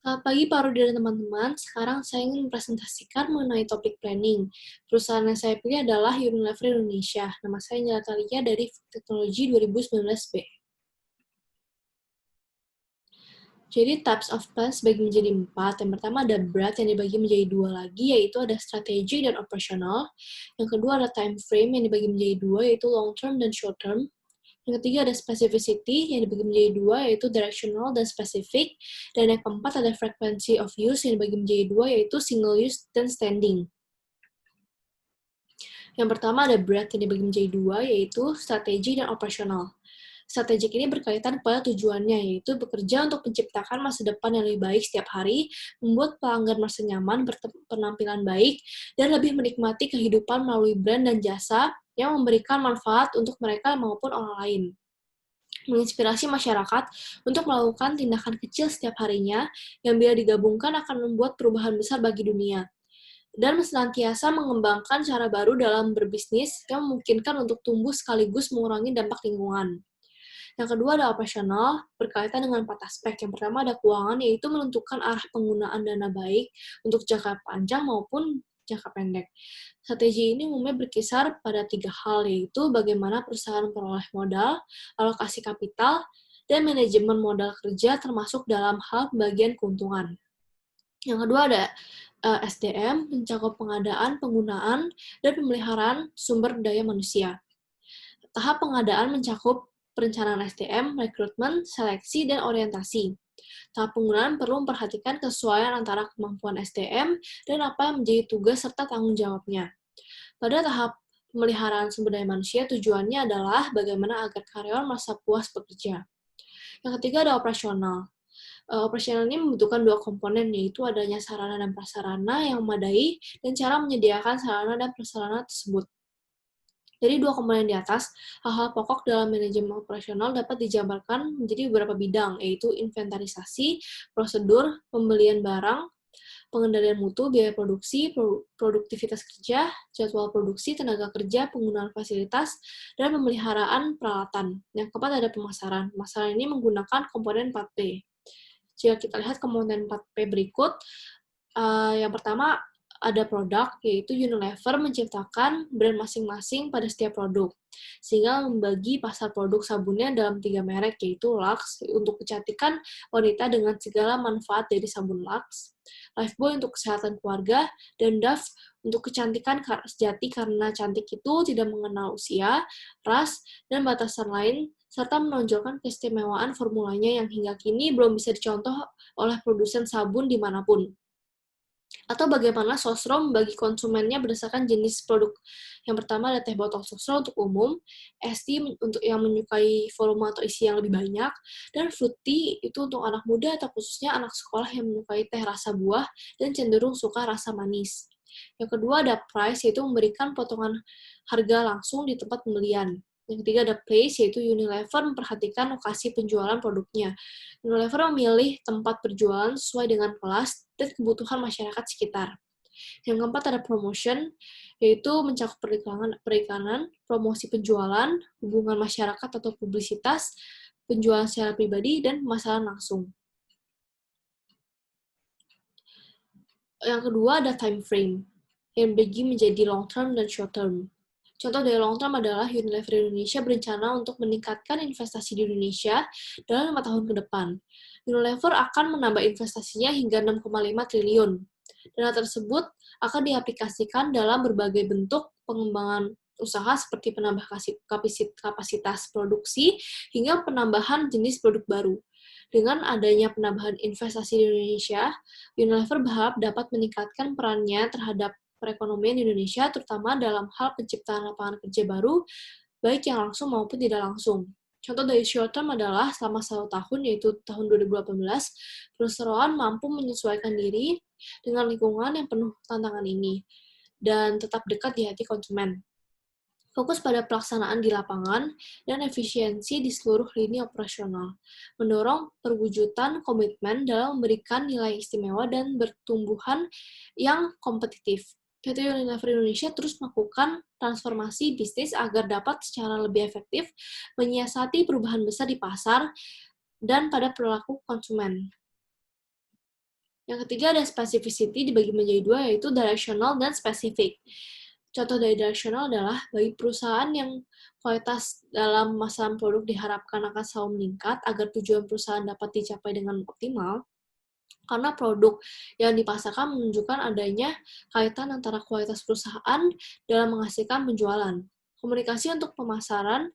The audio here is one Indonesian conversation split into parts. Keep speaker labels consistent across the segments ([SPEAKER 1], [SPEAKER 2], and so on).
[SPEAKER 1] Selamat pagi Pak Rudi dan teman-teman. Sekarang saya ingin mempresentasikan mengenai topik planning. Perusahaan yang saya pilih adalah Unilever Indonesia. Nama saya Natalia dari Teknologi 2019B. Jadi types of plans dibagi menjadi 4. Yang pertama ada broad yang dibagi menjadi 2 lagi, yaitu ada strategi dan operasional. Yang kedua ada time frame yang dibagi menjadi 2, yaitu long term dan short term. Yang ketiga ada specificity yang dibagi menjadi 2, yaitu directional dan specific. Dan yang keempat ada frequency of use yang dibagi menjadi 2, yaitu single use dan standing. Yang pertama ada breadth yang dibagi menjadi 2, yaitu strategi dan operasional. Strategik ini berkaitan pada tujuannya, yaitu bekerja untuk menciptakan masa depan yang lebih baik setiap hari, membuat pelanggan merasa nyaman, berpenampilan baik, dan lebih menikmati kehidupan melalui brand dan jasa yang memberikan manfaat untuk mereka maupun orang lain. Menginspirasi masyarakat untuk melakukan tindakan kecil setiap harinya yang bila digabungkan akan membuat perubahan besar bagi dunia. Dan senantiasa mengembangkan cara baru dalam berbisnis yang memungkinkan untuk tumbuh sekaligus mengurangi dampak lingkungan. Yang kedua ada operasional, berkaitan dengan 4 aspek. Yang pertama ada keuangan, yaitu menentukan arah penggunaan dana baik untuk jangka panjang maupun jangka pendek. Strategi ini umumnya berkisar pada 3 hal, yaitu bagaimana perusahaan memperoleh modal, alokasi kapital, dan manajemen modal kerja termasuk dalam hal pembagian keuntungan. Yang kedua ada SDM, mencakup pengadaan, penggunaan, dan pemeliharaan sumber daya manusia. Tahap pengadaan mencakup perencanaan SDM, rekrutmen, seleksi, dan orientasi. Tahap penggunaan perlu memperhatikan kesesuaian antara kemampuan SDM dan apa yang menjadi tugas serta tanggung jawabnya. Pada tahap pemeliharaan sumber daya manusia, tujuannya adalah bagaimana agar karyawan merasa puas bekerja. Yang ketiga ada operasional. Operasional ini membutuhkan 2 komponen, yaitu adanya sarana dan prasarana yang memadai dan cara menyediakan sarana dan prasarana tersebut. Dari 2 komponen di atas, hal-hal pokok dalam manajemen operasional dapat dijabarkan menjadi beberapa bidang, yaitu inventarisasi, prosedur, pembelian barang, pengendalian mutu, biaya produksi, produktivitas kerja, jadwal produksi, tenaga kerja, penggunaan fasilitas, dan pemeliharaan peralatan. Yang keempat ada pemasaran. Pemasaran ini menggunakan komponen 4P. Jika kita lihat komponen 4P berikut, yang pertama ada produk, yaitu Unilever menciptakan brand masing-masing pada setiap produk, sehingga membagi pasar produk sabunnya dalam 3 merek, yaitu Lux untuk kecantikan wanita dengan segala manfaat dari sabun Lux, Lifebuoy untuk kesehatan keluarga, dan Dove untuk kecantikan sejati karena cantik itu tidak mengenal usia, ras, dan batasan lain, serta menonjolkan keistimewaan formulanya yang hingga kini belum bisa dicontoh oleh produsen sabun dimanapun. Atau bagaimana Sosro membagi konsumennya berdasarkan jenis produk. Yang pertama ada teh botol Sosro untuk umum, es tea untuk yang menyukai volume atau isi yang lebih banyak, dan fruit tea itu untuk anak muda atau khususnya anak sekolah yang menyukai teh rasa buah dan cenderung suka rasa manis. Yang kedua ada price, yaitu memberikan potongan harga langsung di tempat pembelian. Yang ketiga ada place, yaitu Unilever memperhatikan lokasi penjualan produknya. Unilever memilih tempat berjualan sesuai dengan kelas dan kebutuhan masyarakat sekitar. Yang keempat ada promotion, yaitu mencakup perikanan, promosi penjualan, hubungan masyarakat atau publisitas, penjualan secara pribadi, dan pemasaran langsung. Yang kedua ada time frame, yang dibagi menjadi long term dan short term. Contoh dari long term adalah Unilever Indonesia berencana untuk meningkatkan investasi di Indonesia dalam 5 tahun ke depan. Unilever akan menambah investasinya hingga 6,5 triliun. Dana tersebut akan diaplikasikan dalam berbagai bentuk pengembangan usaha seperti penambah kapasitas produksi hingga penambahan jenis produk baru. Dengan adanya penambahan investasi di Indonesia, Unilever berharap dapat meningkatkan perannya terhadap perekonomian Indonesia, terutama dalam hal penciptaan lapangan kerja baru, baik yang langsung maupun tidak langsung. Contoh dari short term adalah selama 1 tahun, yaitu tahun 2018, perusahaan mampu menyesuaikan diri dengan lingkungan yang penuh tantangan ini, dan tetap dekat di hati konsumen. Fokus pada pelaksanaan di lapangan dan efisiensi di seluruh lini operasional, mendorong perwujudan komitmen dalam memberikan nilai istimewa dan pertumbuhan yang kompetitif. PT Unilever Indonesia terus melakukan transformasi bisnis agar dapat secara lebih efektif menyiasati perubahan besar di pasar dan pada perilaku konsumen. Yang ketiga ada specificity dibagi menjadi dua, yaitu directional dan specific. Contoh dari directional adalah bagi perusahaan yang kualitas dalam pemasaran produk diharapkan akan selalu meningkat agar tujuan perusahaan dapat dicapai dengan optimal, karena produk yang dipasarkan menunjukkan adanya kaitan antara kualitas perusahaan dalam menghasilkan penjualan. Komunikasi untuk pemasaran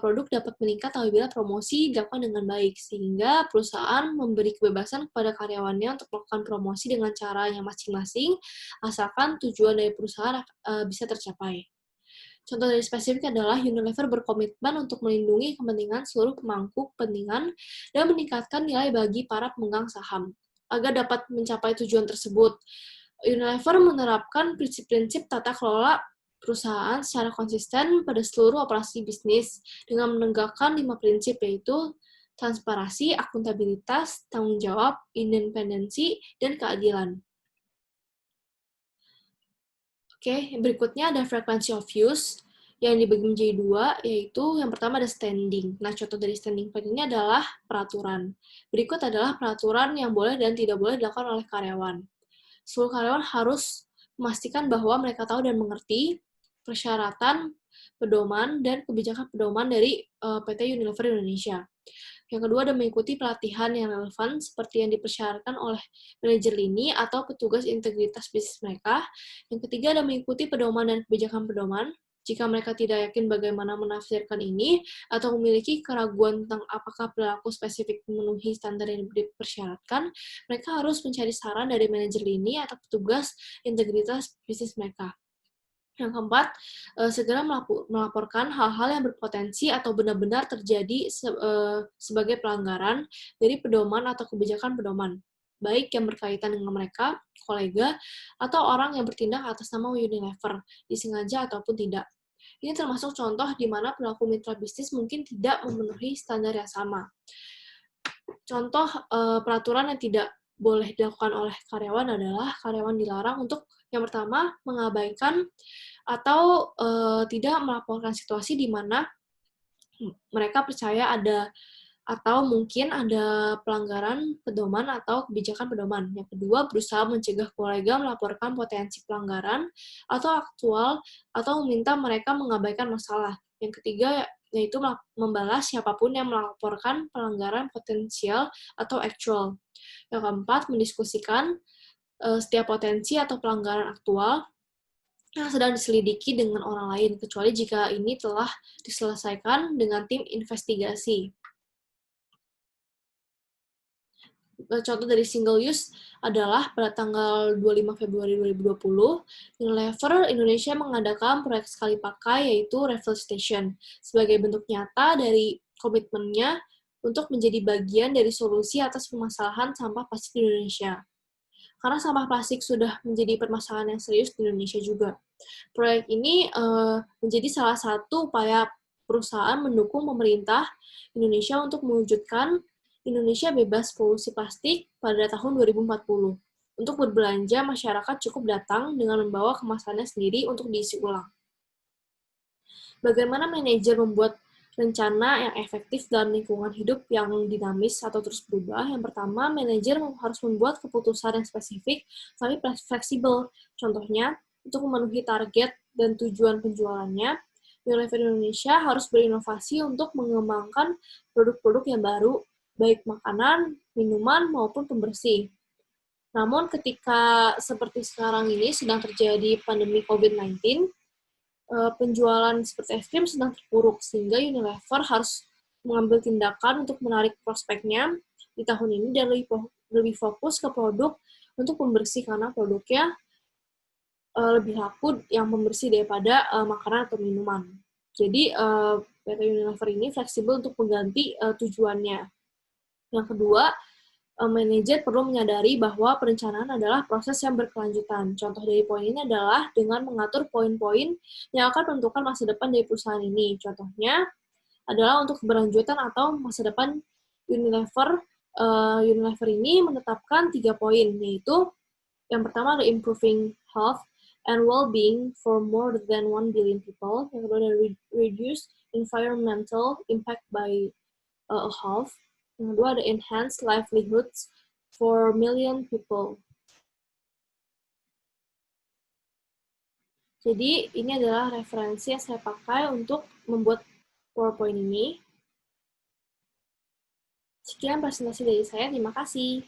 [SPEAKER 1] produk dapat meningkat apabila promosi dilakukan dengan baik, sehingga perusahaan memberi kebebasan kepada karyawannya untuk melakukan promosi dengan caranya masing-masing, asalkan tujuan dari perusahaan bisa tercapai. Contoh dari spesifik adalah Unilever berkomitmen untuk melindungi kepentingan seluruh pemangku kepentingan dan meningkatkan nilai bagi para pemegang saham. Agar dapat mencapai tujuan tersebut, Unilever menerapkan prinsip-prinsip tata kelola perusahaan secara konsisten pada seluruh operasi bisnis dengan menegakkan 5 prinsip, yaitu transparansi, akuntabilitas, tanggung jawab, independensi, dan keadilan. Oke, berikutnya ada frequency of use yang dibagi menjadi dua, yaitu yang pertama ada standing. Nah, contoh dari standing point ini adalah peraturan. Berikut adalah peraturan yang boleh dan tidak boleh dilakukan oleh karyawan. Seluruh karyawan harus memastikan bahwa mereka tahu dan mengerti persyaratan, pedoman, dan kebijakan pedoman dari PT Unilever Indonesia. Yang kedua ada mengikuti pelatihan yang relevan seperti yang dipersyaratkan oleh manajer lini atau petugas integritas bisnis mereka. Yang ketiga ada mengikuti pedoman dan kebijakan pedoman. Jika mereka tidak yakin bagaimana menafsirkan ini atau memiliki keraguan tentang apakah perilaku spesifik memenuhi standar yang dipersyaratkan, mereka harus mencari saran dari manajer lini atau petugas integritas bisnis mereka. Yang keempat, segera melaporkan hal-hal yang berpotensi atau benar-benar terjadi sebagai pelanggaran dari pedoman atau kebijakan pedoman, baik yang berkaitan dengan mereka, kolega, atau orang yang bertindak atas nama Unilever, disengaja ataupun tidak. Ini termasuk contoh di mana pelaku mitra bisnis mungkin tidak memenuhi standar yang sama. Contoh peraturan yang tidak boleh dilakukan oleh karyawan adalah karyawan dilarang untuk yang pertama mengabaikan atau tidak melaporkan situasi di mana mereka percaya ada atau mungkin ada pelanggaran pedoman atau kebijakan pedoman. Yang kedua, berusaha mencegah kolega melaporkan potensi pelanggaran atau aktual atau meminta mereka mengabaikan masalah. Yang ketiga, yaitu membalas siapapun yang melaporkan pelanggaran potensial atau actual. Yang keempat, mendiskusikan setiap potensi atau pelanggaran aktual yang sedang diselidiki dengan orang lain, kecuali jika ini telah diselesaikan dengan tim investigasi. Contoh dari single use adalah pada tanggal 25 Februari 2020, Unilever Indonesia mengadakan proyek sekali pakai yaitu refill station sebagai bentuk nyata dari komitmennya untuk menjadi bagian dari solusi atas permasalahan sampah plastik di Indonesia. Karena sampah plastik sudah menjadi permasalahan yang serius di Indonesia juga. Proyek ini menjadi salah satu upaya perusahaan mendukung pemerintah Indonesia untuk mewujudkan Indonesia bebas polusi plastik pada tahun 2040. Untuk berbelanja, masyarakat cukup datang dengan membawa kemasannya sendiri untuk diisi ulang. Bagaimana manajer membuat rencana yang efektif dalam lingkungan hidup yang dinamis atau terus berubah? Yang pertama, manajer harus membuat keputusan yang spesifik tapi fleksibel. Contohnya, untuk memenuhi target dan tujuan penjualannya, Unilever Indonesia harus berinovasi untuk mengembangkan produk-produk yang baru, baik makanan, minuman, maupun pembersih. Namun ketika seperti sekarang ini sedang terjadi pandemi COVID-19, penjualan seperti es krim sedang terpuruk, sehingga Unilever harus mengambil tindakan untuk menarik prospeknya di tahun ini dan lebih fokus ke produk untuk pembersih karena produknya lebih laku yang pembersih daripada makanan atau minuman. Jadi PT Unilever ini fleksibel untuk mengganti tujuannya. Yang kedua, manajer perlu menyadari bahwa perencanaan adalah proses yang berkelanjutan. Contoh dari poin ini adalah dengan mengatur poin-poin yang akan menentukan masa depan dari perusahaan ini. Contohnya adalah untuk keberlanjutan atau masa depan Unilever. Unilever ini menetapkan 3 poin, yaitu yang pertama ada improving health and well-being for more than 1 billion people. Yang kedua ada reduce environmental impact by health. Yang kedua ada enhanced livelihoods for million people. Jadi, ini adalah referensi yang saya pakai untuk membuat PowerPoint ini. Sekian presentasi dari saya, terima kasih.